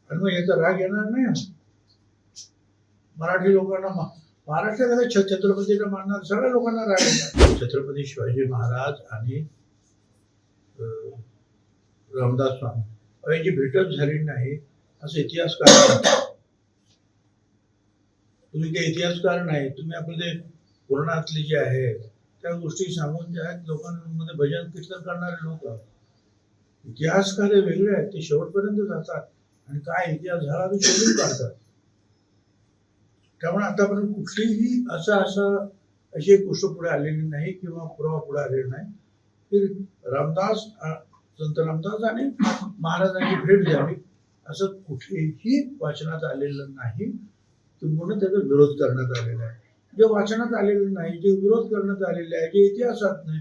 आणि मग याचा राग येणार नाही. मराठी लोकांना महाराष्ट्रात छत्रपतीला मानणार सगळ्या लोकांना राग येणार. छत्रपती शिवाजी महाराज आणि रामदास स्वामी यांची भेटच झाली नाही असं इतिहासकार म्हणतात. तुम्ही काही इतिहासकार नाही, तुम्ही आपले ते पुराणातले जे आहेत त्या गोष्टी सांगून जे आहेत लोकांमध्ये भजन कीर्तन करणारे लोक. इतिहासकार हे वेगळे आहेत, ते शेवटपर्यंत जातात आणि काय इतिहास झाला ते शोधून काढतात. त्यामुळे आतापर्यंत कुठलीही अशी एक गोष्ट पुढे आलेली नाही किंवा पुरावा पुढे आलेला नाही की संत रामदास आणि महाराजांची भेट झाली असं कुठेही वाचनात आलेलं नाही. म्हणून त्याचा विरोध करण्यात आलेला आहे. जे वाचनात आलेलं नाही, जे विरोध करण्यात आलेले आहे, जे इतिहासात नाही,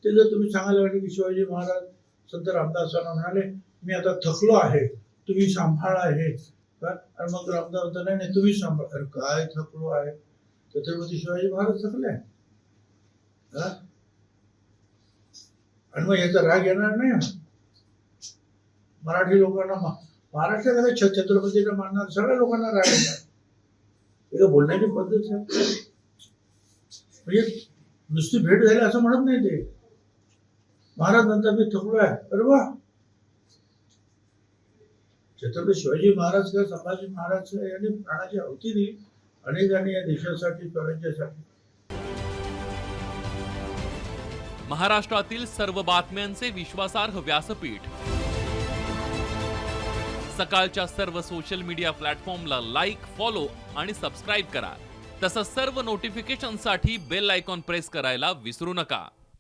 ते जर तुम्ही सांगायला लागले की शिवाजी महाराज संत रामदासांना म्हणाले मी आता थकलो आहे, तुम्ही सांभाळा हे, आणि मग रामदास म्हणता नाही तुम्ही सांभाळा. अरे काय थकलो आहे? छत्रपती शिवाजी महाराज थकले आणि मग याचा राग येणार नाही. मराठी लोकांना महाराष्ट्रात छत्रपतीला मानणार सगळ्या लोकांना राग येणार. बोलण्याची पद्धत आहे. म्हणजे नुसती भेट झाली असं म्हणत नाही ते. महाराज म्हणतात मी थकलो आहे. अरे वा, छत्रपती शिवाजी महाराज का संभाजी महाराज यांनी प्राणाची आहुती दिली अनेकांनी या देशासाठी, स्वराज्यासाठी. महाराष्ट्रातील सर्व बातम्यांचे विश्वासार्ह व्यासपीठ सकाळच्या सर्व सोशल मीडिया प्लॅटफॉर्मला लाईक, फॉलो आणि सबस्क्राईब करा. तसंच सर्व नोटिफिकेशनसाठी बेल आयकॉन प्रेस करायला विसरू नका.